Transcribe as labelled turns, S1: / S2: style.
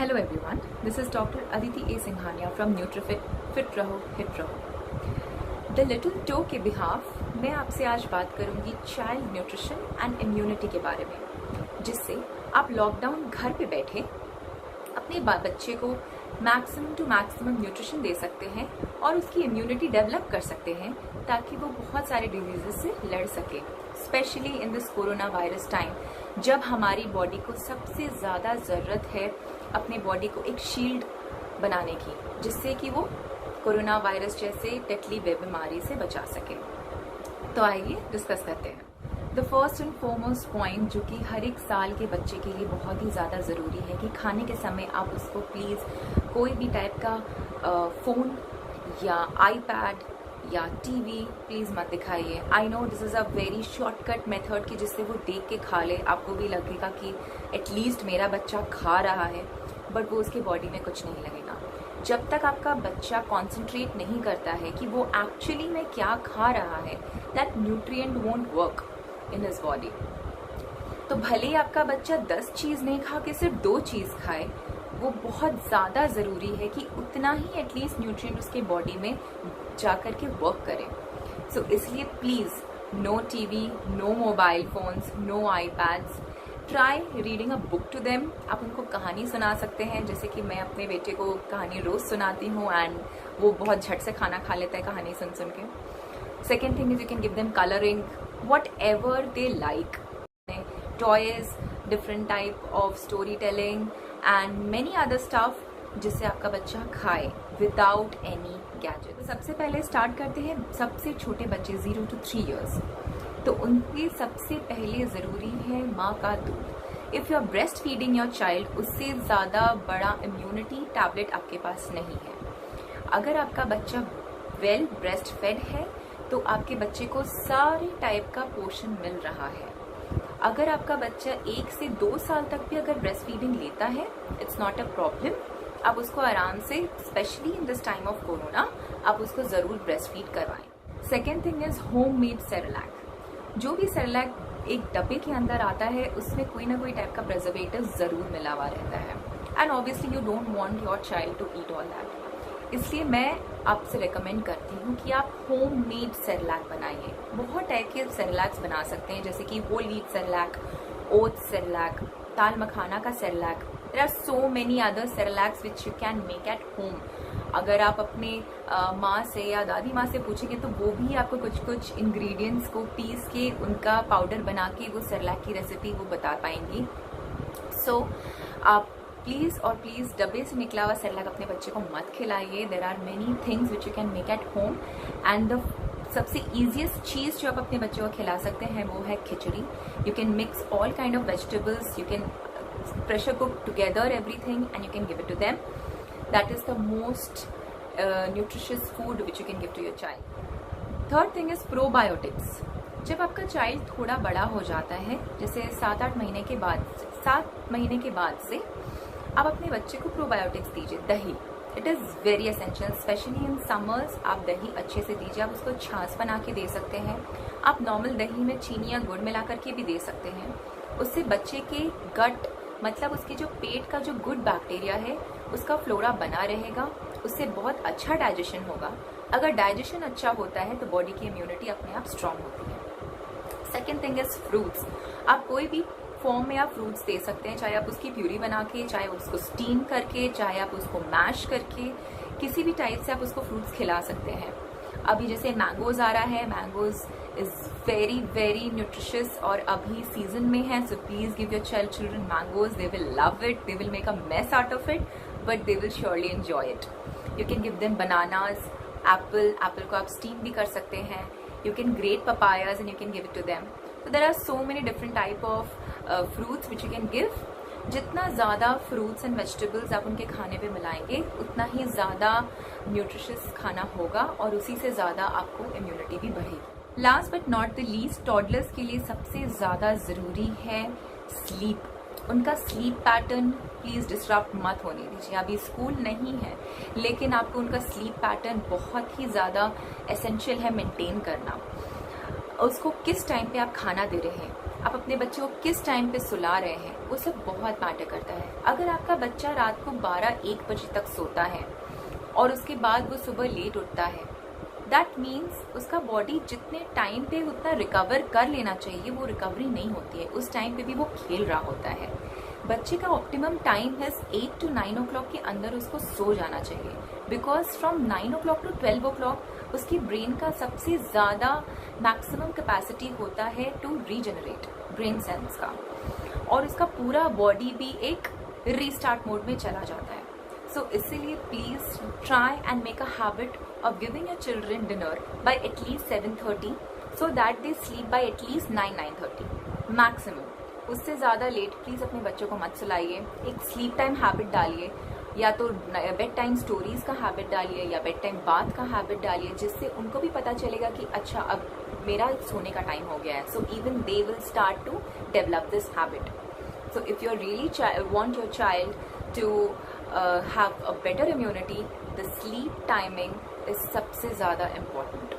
S1: Hello everyone, this is Dr. Aditi A. Singhania from NutriFit, Fit रहो, hit रहो। The Little Toe के behalf मैं आपसे आज बात करूंगी चाइल्ड न्यूट्रिशन एंड इम्यूनिटी के बारे में, जिससे आप लॉकडाउन घर पे बैठे अपने बच्चे को मैक्सिमम टू मैक्सिमम न्यूट्रिशन दे सकते हैं और उसकी इम्यूनिटी डेवलप कर सकते हैं ताकि वो बहुत सारे डिजीजेस से लड़ सके, specially in this corona virus time, जब हमारी बॉडी को सबसे ज़्यादा ज़रूरत है अपने बॉडी को एक शील्ड बनाने की, जिससे कि वो कोरोना वायरस जैसे डेडली बीमारी से बचा सके। तो आइए डिस्कस करते हैं। The first and foremost point जो कि हर एक साल के बच्चे के लिए बहुत ही ज़्यादा ज़रूरी है कि खाने के समय आप उसको प्लीज़ कोई भी टाइप का फ़ोन या आईपैड या टीवी प्लीज़ मत दिखाइए। I know this is a very shortcut method कि जिससे वो देख के खा ले, आपको भी लगेगा कि एटलीस्ट मेरा बच्चा खा रहा है, बट वो उसके बॉडी में कुछ नहीं लगेगा। जब तक आपका बच्चा कॉन्सेंट्रेट नहीं करता है कि वो एक्चुअली में क्या खा रहा है, that nutrient won't work in his body. तो भले ही आपका बच्चा 10 चीज़ नहीं खा के सिर्फ 2 चीज़ खाए, वो बहुत ज़्यादा ज़रूरी है कि उतना ही एटलीस्ट न्यूट्रिएंट उसके बॉडी में जा कर के वर्क करें। सो इसलिए please no TV, no mobile phones, no iPads. Try reading a book to them. आप उनको कहानी सुना सकते हैं, जैसे कि मैं अपने बेटे को कहानी रोज़ सुनाती हूँ एंड वो बहुत झट से खाना खा लेता है कहानी सुन सुन के। Second thing is you can give them colouring, what ever they like, toys, different type of story telling and many other stuff, जिससे आपका बच्चा खाए विदाउट एनी गैजेट। तो सबसे पहले स्टार्ट करते हैं सबसे छोटे बच्चे 0 to 3 years। तो उनके सबसे पहले ज़रूरी है माँ का दूध। If you are breast feeding your child, उससे ज़्यादा बड़ा इम्यूनिटी टैबलेट आपके पास नहीं है। अगर आपका बच्चा वेल ब्रेस्ट फेड है तो आपके बच्चे को सारे टाइप का पोषण मिल रहा है। अगर आपका बच्चा 1 से 2 साल तक भी अगर ब्रेस्ट फीडिंग लेता है, इट्स नॉट अ प्रॉब्लम। आप उसको आराम से, specially in this time of corona, आप उसको ज़रूर ब्रेस्ट फीड करवाएं। Second thing is home made Cerelac. जो भी सेरेलैक एक डब्बे के अंदर आता है, उसमें कोई ना कोई टाइप का प्रिजर्वेटिव ज़रूर मिला हुआ रहता है and obviously you don't want your child to eat all that. इसलिए मैं आपसे रिकमेंड करती हूँ कि आप होम मेड सेरेलैक बनाइए। बहुत टाइप के सेरेलैक्स बना सकते हैं, जैसे कि whole wheat Cerelac, oats Cerelac, दाल मखाना का Cerelac. There are so many other Cerelacs which you can make at home. अगर आप अपने माँ से या दादी माँ से पूछेंगे तो वो भी आपको कुछ कुछ इंग्रेडिएंट्स को पीस के उनका पाउडर बना के वो सेरेलैक की रेसिपी वो बता पाएंगी। सो आप प्लीज़ और प्लीज़ डब्बे से निकला हुआ सेरेलैक अपने बच्चे को मत खिलाइए। There are many things which you can make at home and the सबसे ईजिएस्ट चीज़ जो आप अपने बच्चे को खिला सकते हैं वो है खिचड़ी। You can mix all kind of vegetables, you can pressure cook together everything and you can give it to them. That is the most nutritious food which you can give to your child. Third thing is probiotics. जब आपका child थोड़ा बड़ा हो जाता है, जैसे 7-8 महीने के बाद, 7 महीने के बाद से आप अपने बच्चे को प्रोबायोटिक्स दीजिए। दही, it is very essential, specially in summers. आप दही अच्छे से दीजिए। आप उसको छाछ बना के दे सकते हैं, आप नॉर्मल दही में चीनी या गुड़ मिला करके भी दे सकते हैं। उससे बच्चे के गट, मतलब उसके जो पेट का जो गुड बैक्टीरिया है उसका फ्लोरा बना रहेगा, उससे बहुत अच्छा डाइजेशन होगा। अगर डाइजेशन अच्छा होता है तो बॉडी की इम्यूनिटी अपने आप स्ट्रांग होती है। Second thing is fruits. आप कोई भी फॉर्म में आप फ्रूट्स दे सकते हैं, चाहे आप उसकी प्यूरी बना के, चाहे उसको स्टीम करके, चाहे आप उसको मैश करके, किसी भी टाइप से आप उसको फ्रूट्स खिला सकते हैं। अभी जैसे मैंगोज आ रहा है, mangoes is very very nutritious और अभी सीजन में है। So please give your child children mangoes, they will love it, they will make a mess out of it, but they will surely enjoy it. You can give them bananas, apple को आप steam भी कर सकते हैं। You can grate papayas and you can give it to them. So there are so many different type of fruits which you can give. जितना ज़्यादा fruits and vegetables आप उनके खाने पे मिलाएंगे, उतना ही ज़्यादा न्यूट्रिशियस खाना होगा और उसी से ज़्यादा आपको इम्यूनिटी भी बढ़ेगी। Last but not the least, toddlers के लिए सबसे ज़्यादा ज़रूरी है स्लीप। उनका स्लीप पैटर्न प्लीज़ डिस्टर्ब मत होने दीजिए। अभी स्कूल नहीं है, लेकिन आपको उनका स्लीप पैटर्न बहुत ही ज़्यादा एसेंशियल है मेंटेन करना। उसको किस टाइम पे आप खाना दे रहे हैं, आप अपने बच्चे को किस टाइम पे सुला रहे हैं, वो सब बहुत मैटर करता है। अगर आपका बच्चा रात को 12-1 बजे तक सोता है और उसके बाद वो सुबह लेट उठता है, दैट मीन्स उसका बॉडी जितने टाइम पे उतना रिकवर कर लेना चाहिए वो रिकवरी नहीं होती है। उस टाइम पे भी वो खेल रहा होता है। बच्चे का ऑप्टिमम टाइम है 8 to 9 o'clock के अंदर उसको सो जाना चाहिए, because from 9 o'clock to 12 o'clock उसकी ब्रेन का सबसे ज़्यादा मैक्सिमम कैपेसिटी होता है टू रीजनरेट ब्रेन सेल्स का, और उसका पूरा बॉडी भी एक रीस्टार्ट मोड में चला जाता है। सो इसीलिए please try and make a habit of giving your children dinner by at least 7:30 so that they sleep by at least 9-9:30 maximum। उससे ज़्यादा लेट प्लीज़ अपने बच्चों को मत सुलाइए। एक स्लीप टाइम हैबिट डालिए, या तो बेड टाइम स्टोरीज का हैबिट डालिए या बेड टाइम बात का हैबिट डालिए, जिससे उनको भी पता चलेगा कि अच्छा अब मेरा सोने का टाइम हो गया है। So even they will start to develop this habit. So if you really want your child to have a better immunity, the sleep timing is सबसे ज़्यादा important।